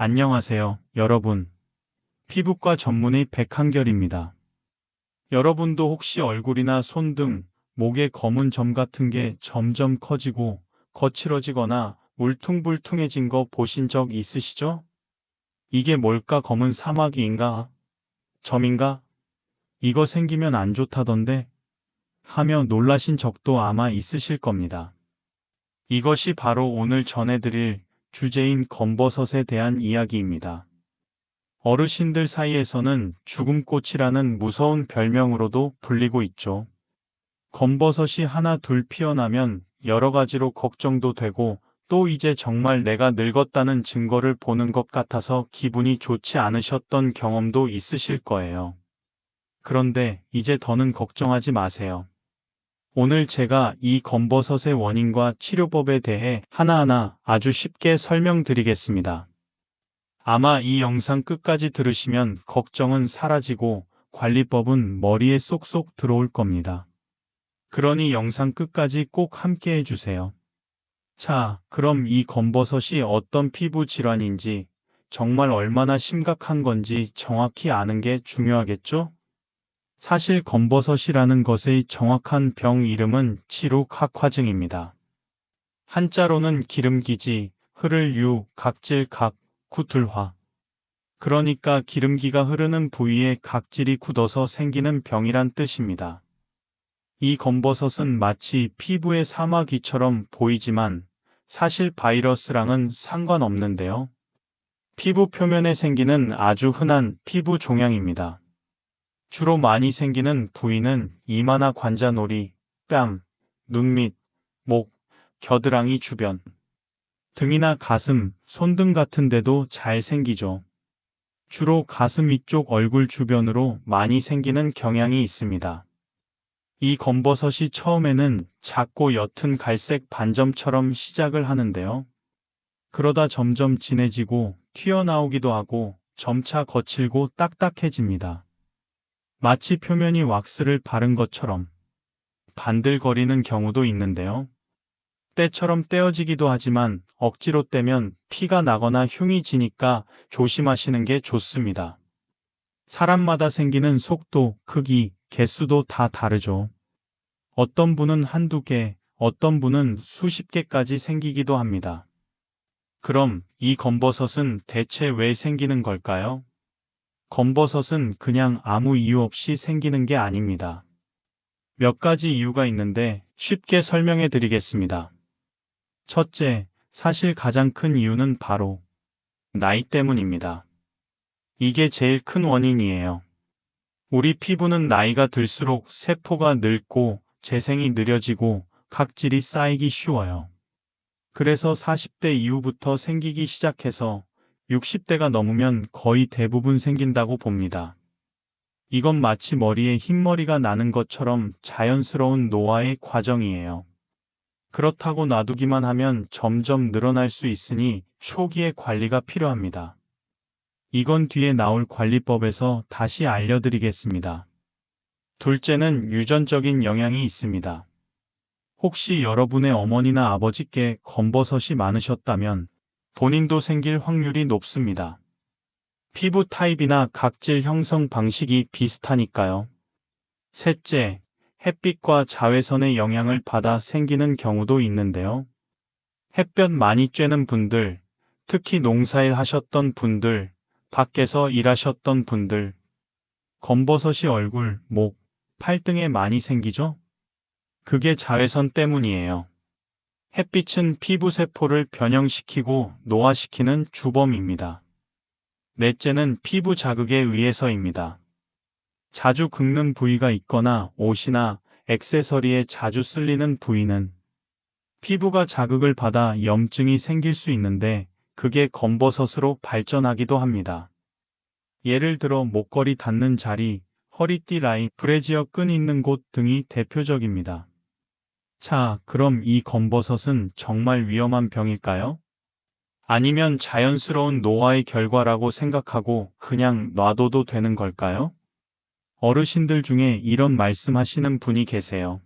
안녕하세요, 여러분. 피부과 전문의 백한결입니다. 여러분도 혹시 얼굴이나 손 등 목에 검은 점 같은 게 점점 커지고 거칠어지거나 울퉁불퉁해진 거 보신 적 있으시죠? 이게 뭘까? 검은 사마귀인가? 점인가? 이거 생기면 안 좋다던데? 하며 놀라신 적도 아마 있으실 겁니다. 이것이 바로 오늘 전해드릴 주제인 검버섯에 대한 이야기입니다. 어르신들 사이에서는 죽음꽃이라는 무서운 별명으로도 불리고 있죠. 검버섯이 하나 둘 피어나면 여러 가지로 걱정도 되고 또 이제 정말 내가 늙었다는 증거를 보는 것 같아서 기분이 좋지 않으셨던 경험도 있으실 거예요. 그런데 이제 더는 걱정하지 마세요. 오늘 제가 이 검버섯의 원인과 치료법에 대해 하나하나 아주 쉽게 설명드리겠습니다. 아마 이 영상 끝까지 들으시면 걱정은 사라지고 관리법은 머리에 쏙쏙 들어올 겁니다. 그러니 영상 끝까지 꼭 함께 해주세요. 자, 그럼 이 검버섯이 어떤 피부 질환인지, 정말 얼마나 심각한 건지 정확히 아는 게 중요하겠죠? 사실 검버섯이라는 것의 정확한 병 이름은 지룩학화증입니다. 한자로는 기름기지, 흐를 유, 각질 각, 구툴화. 그러니까 기름기가 흐르는 부위에 각질이 굳어서 생기는 병이란 뜻입니다. 이 검버섯은 마치 피부의 사마귀처럼 보이지만 사실 바이러스랑은 상관없는데요. 피부 표면에 생기는 아주 흔한 피부 종양입니다. 주로 많이 생기는 부위는 이마나 관자놀이, 뺨, 눈 밑, 목, 겨드랑이 주변, 등이나 가슴, 손등 같은 데도 잘 생기죠. 주로 가슴 위쪽 얼굴 주변으로 많이 생기는 경향이 있습니다. 이 검버섯이 처음에는 작고 옅은 갈색 반점처럼 시작을 하는데요. 그러다 점점 진해지고 튀어나오기도 하고 점차 거칠고 딱딱해집니다. 마치 표면이 왁스를 바른 것처럼 반들거리는 경우도 있는데요. 때처럼 떼어지기도 하지만 억지로 떼면 피가 나거나 흉이 지니까 조심하시는 게 좋습니다. 사람마다 생기는 속도, 크기, 개수도 다 다르죠. 어떤 분은 한두 개, 어떤 분은 수십 개까지 생기기도 합니다. 그럼 이 검버섯은 대체 왜 생기는 걸까요? 검버섯은 그냥 아무 이유 없이 생기는 게 아닙니다. 몇 가지 이유가 있는데 쉽게 설명해 드리겠습니다. 첫째, 사실 가장 큰 이유는 바로 나이 때문입니다. 이게 제일 큰 원인이에요. 우리 피부는 나이가 들수록 세포가 늙고 재생이 느려지고 각질이 쌓이기 쉬워요. 그래서 40대 이후부터 생기기 시작해서 60대가 넘으면 거의 대부분 생긴다고 봅니다. 이건 마치 머리에 흰머리가 나는 것처럼 자연스러운 노화의 과정이에요. 그렇다고 놔두기만 하면 점점 늘어날 수 있으니 초기에 관리가 필요합니다. 이건 뒤에 나올 관리법에서 다시 알려드리겠습니다. 둘째는 유전적인 영향이 있습니다. 혹시 여러분의 어머니나 아버지께 검버섯이 많으셨다면 본인도 생길 확률이 높습니다. 피부 타입이나 각질 형성 방식이 비슷하니까요. 셋째, 햇빛과 자외선의 영향을 받아 생기는 경우도 있는데요. 햇볕 많이 쬐는 분들, 특히 농사일 하셨던 분들, 밖에서 일하셨던 분들, 검버섯이 얼굴, 목, 팔 등에 많이 생기죠? 그게 자외선 때문이에요. 햇빛은 피부 세포를 변형시키고 노화시키는 주범입니다. 넷째는 피부 자극에 의해서입니다. 자주 긁는 부위가 있거나 옷이나 액세서리에 자주 쓸리는 부위는 피부가 자극을 받아 염증이 생길 수 있는데 그게 검버섯으로 발전하기도 합니다. 예를 들어 목걸이 닿는 자리, 허리띠 라인, 브래지어 끈 있는 곳 등이 대표적입니다. 자, 그럼 이 검버섯은 정말 위험한 병일까요? 아니면 자연스러운 노화의 결과라고 생각하고 그냥 놔둬도 되는 걸까요? 어르신들 중에 이런 말씀하시는 분이 계세요.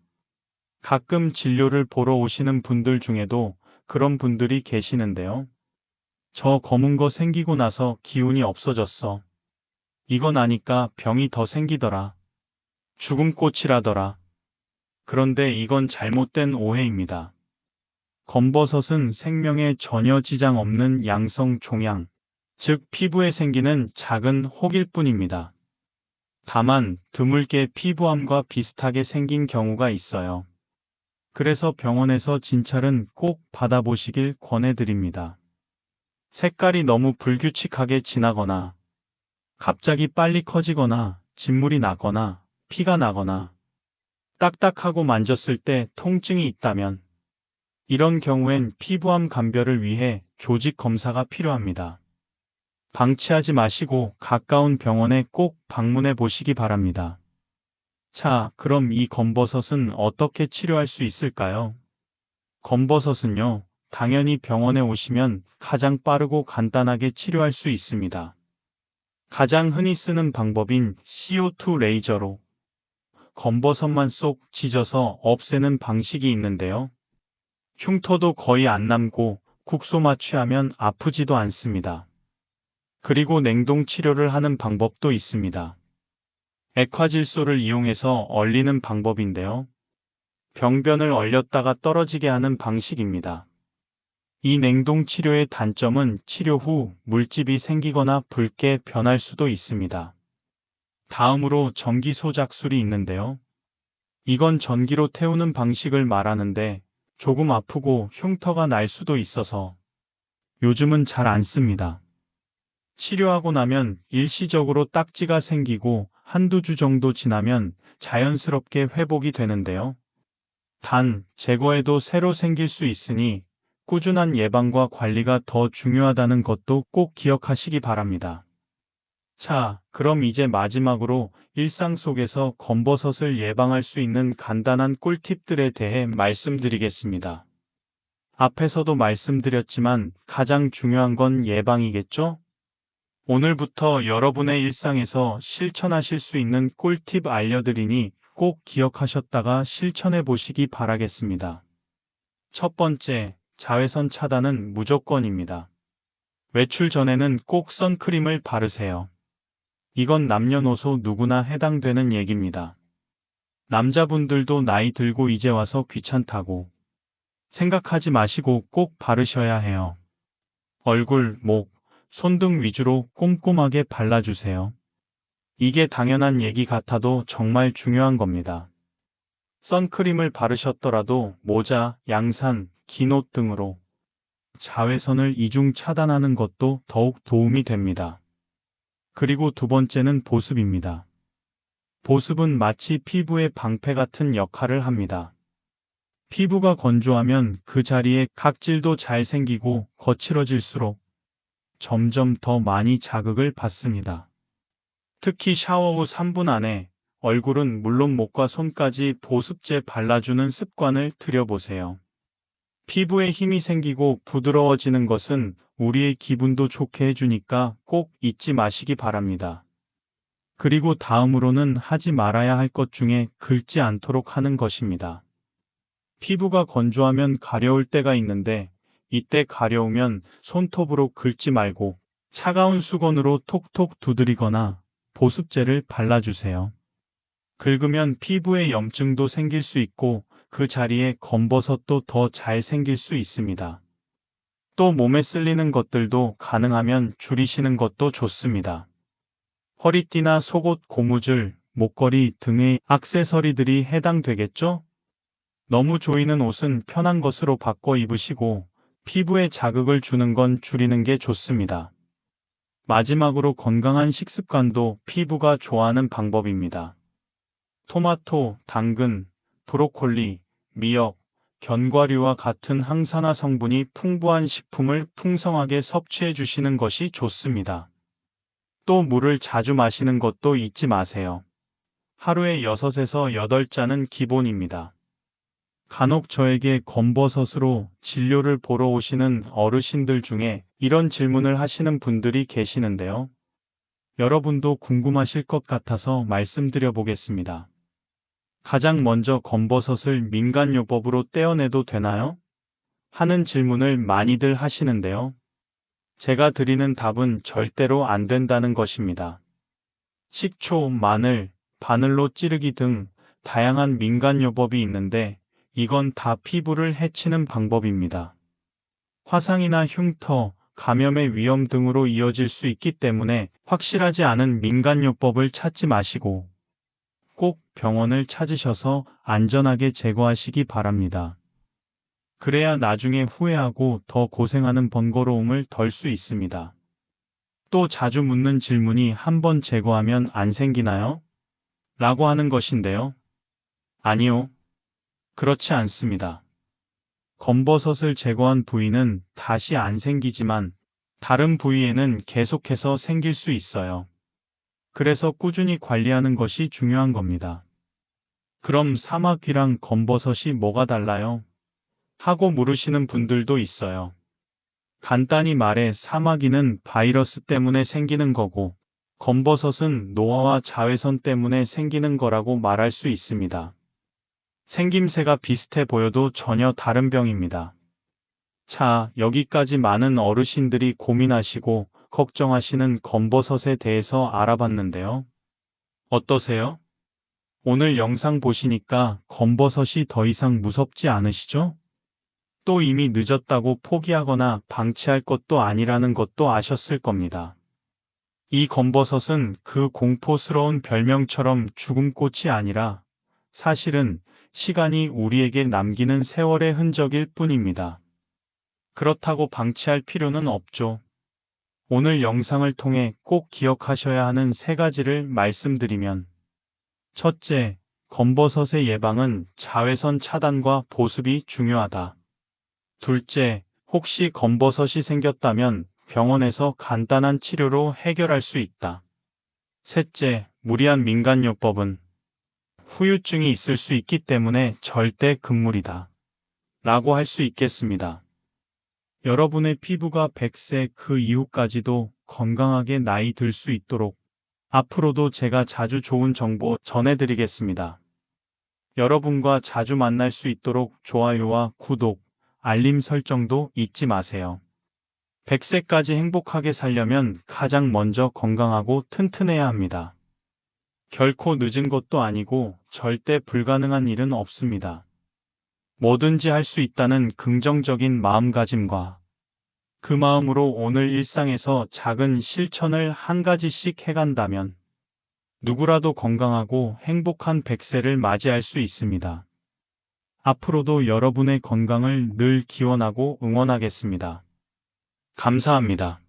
가끔 진료를 보러 오시는 분들 중에도 그런 분들이 계시는데요. 저 검은 거 생기고 나서 기운이 없어졌어. 이거 나니까 병이 더 생기더라. 죽음꽃이라더라. 그런데 이건 잘못된 오해입니다. 검버섯은 생명에 전혀 지장 없는 양성 종양, 즉 피부에 생기는 작은 혹일 뿐입니다. 다만 드물게 피부암과 비슷하게 생긴 경우가 있어요. 그래서 병원에서 진찰은 꼭 받아보시길 권해드립니다. 색깔이 너무 불규칙하게 진하거나 갑자기 빨리 커지거나 진물이 나거나 피가 나거나 딱딱하고 만졌을 때 통증이 있다면 이런 경우엔 피부암 감별을 위해 조직 검사가 필요합니다. 방치하지 마시고 가까운 병원에 꼭 방문해 보시기 바랍니다. 자, 그럼 이 검버섯은 어떻게 치료할 수 있을까요? 검버섯은요, 당연히 병원에 오시면 가장 빠르고 간단하게 치료할 수 있습니다. 가장 흔히 쓰는 방법인 CO2 레이저로 검버섯만 쏙 찢어서 없애는 방식이 있는데요. 흉터도 거의 안 남고 국소만 취하면 아프지도 않습니다. 그리고 냉동 치료를 하는 방법도 있습니다. 액화질소를 이용해서 얼리는 방법인데요. 병변을 얼렸다가 떨어지게 하는 방식입니다. 이 냉동 치료의 단점은 치료 후 물집이 생기거나 붉게 변할 수도 있습니다. 다음으로 전기 소작술이 있는데요. 이건 전기로 태우는 방식을 말하는데 조금 아프고 흉터가 날 수도 있어서 요즘은 잘 안 씁니다. 치료하고 나면 일시적으로 딱지가 생기고 한두 주 정도 지나면 자연스럽게 회복이 되는데요. 단, 제거해도 새로 생길 수 있으니 꾸준한 예방과 관리가 더 중요하다는 것도 꼭 기억하시기 바랍니다. 자, 그럼 이제 마지막으로 일상 속에서 검버섯을 예방할 수 있는 간단한 꿀팁들에 대해 말씀드리겠습니다. 앞에서도 말씀드렸지만 가장 중요한 건 예방이겠죠? 오늘부터 여러분의 일상에서 실천하실 수 있는 꿀팁 알려드리니 꼭 기억하셨다가 실천해 보시기 바라겠습니다. 첫 번째, 자외선 차단은 무조건입니다. 외출 전에는 꼭 선크림을 바르세요. 이건 남녀노소 누구나 해당되는 얘기입니다. 남자분들도 나이 들고 이제 와서 귀찮다고 생각하지 마시고 꼭 바르셔야 해요. 얼굴, 목, 손등 위주로 꼼꼼하게 발라주세요. 이게 당연한 얘기 같아도 정말 중요한 겁니다. 선크림을 바르셨더라도 모자, 양산, 긴 옷 등으로 자외선을 이중 차단하는 것도 더욱 도움이 됩니다. 그리고 두 번째는 보습입니다. 보습은 마치 피부의 방패 같은 역할을 합니다. 피부가 건조하면 그 자리에 각질도 잘 생기고 거칠어질수록 점점 더 많이 자극을 받습니다. 특히 샤워 후 3분 안에 얼굴은 물론 목과 손까지 보습제 발라주는 습관을 들여보세요. 피부에 힘이 생기고 부드러워지는 것은 우리의 기분도 좋게 해주니까 꼭 잊지 마시기 바랍니다. 그리고 다음으로는 하지 말아야 할 것 중에 긁지 않도록 하는 것입니다. 피부가 건조하면 가려울 때가 있는데 이때 가려우면 손톱으로 긁지 말고 차가운 수건으로 톡톡 두드리거나 보습제를 발라주세요. 긁으면 피부에 염증도 생길 수 있고 그 자리에 검버섯도 더 잘 생길 수 있습니다. 또 몸에 쓸리는 것들도 가능하면 줄이시는 것도 좋습니다. 허리띠나 속옷 고무줄, 목걸이 등의 액세서리들이 해당되겠죠? 너무 조이는 옷은 편한 것으로 바꿔 입으시고 피부에 자극을 주는 건 줄이는 게 좋습니다. 마지막으로 건강한 식습관도 피부가 좋아하는 방법입니다. 토마토, 당근, 브로콜리, 미역, 견과류와 같은 항산화 성분이 풍부한 식품을 풍성하게 섭취해 주시는 것이 좋습니다. 또 물을 자주 마시는 것도 잊지 마세요. 하루에 6에서 8잔은 기본입니다. 간혹 저에게 검버섯으로 진료를 보러 오시는 어르신들 중에 이런 질문을 하시는 분들이 계시는데요. 여러분도 궁금하실 것 같아서 말씀드려 보겠습니다. 가장 먼저 검버섯을 민간요법으로 떼어내도 되나요? 하는 질문을 많이들 하시는데요. 제가 드리는 답은 절대로 안 된다는 것입니다. 식초, 마늘, 바늘로 찌르기 등 다양한 민간요법이 있는데 이건 다 피부를 해치는 방법입니다. 화상이나 흉터, 감염의 위험 등으로 이어질 수 있기 때문에 확실하지 않은 민간요법을 찾지 마시고 꼭 병원을 찾으셔서 안전하게 제거하시기 바랍니다. 그래야 나중에 후회하고 더 고생하는 번거로움을 덜 수 있습니다. 또 자주 묻는 질문이 한 번 제거하면 안 생기나요? 라고 하는 것인데요. 아니요. 그렇지 않습니다. 검버섯을 제거한 부위는 다시 안 생기지만 다른 부위에는 계속해서 생길 수 있어요. 그래서 꾸준히 관리하는 것이 중요한 겁니다. 그럼 사마귀랑 검버섯이 뭐가 달라요? 하고 물으시는 분들도 있어요. 간단히 말해 사마귀는 바이러스 때문에 생기는 거고 검버섯은 노화와 자외선 때문에 생기는 거라고 말할 수 있습니다. 생김새가 비슷해 보여도 전혀 다른 병입니다. 자, 여기까지 많은 어르신들이 고민하시고 걱정하시는 검버섯에 대해서 알아봤는데요. 어떠세요? 오늘 영상 보시니까 검버섯이 더 이상 무섭지 않으시죠? 또 이미 늦었다고 포기하거나 방치할 것도 아니라는 것도 아셨을 겁니다. 이 검버섯은 그 공포스러운 별명처럼 죽음꽃이 아니라 사실은 시간이 우리에게 남기는 세월의 흔적일 뿐입니다. 그렇다고 방치할 필요는 없죠. 오늘 영상을 통해 꼭 기억하셔야 하는 3가지를 말씀드리면 첫째, 검버섯의 예방은 자외선 차단과 보습이 중요하다. 둘째, 혹시 검버섯이 생겼다면 병원에서 간단한 치료로 해결할 수 있다. 셋째, 무리한 민간요법은 후유증이 있을 수 있기 때문에 절대 금물이다. 라고 할 수 있겠습니다. 여러분의 피부가 100세 그 이후까지도 건강하게 나이 들 수 있도록 앞으로도 제가 자주 좋은 정보 전해드리겠습니다. 여러분과 자주 만날 수 있도록 좋아요와 구독, 알림 설정도 잊지 마세요. 100세까지 행복하게 살려면 가장 먼저 건강하고 튼튼해야 합니다. 결코 늦은 것도 아니고 절대 불가능한 일은 없습니다. 뭐든지 할 수 있다는 긍정적인 마음가짐과 그 마음으로 오늘 일상에서 작은 실천을 한 가지씩 해간다면 누구라도 건강하고 행복한 100세를 맞이할 수 있습니다. 앞으로도 여러분의 건강을 늘 기원하고 응원하겠습니다. 감사합니다.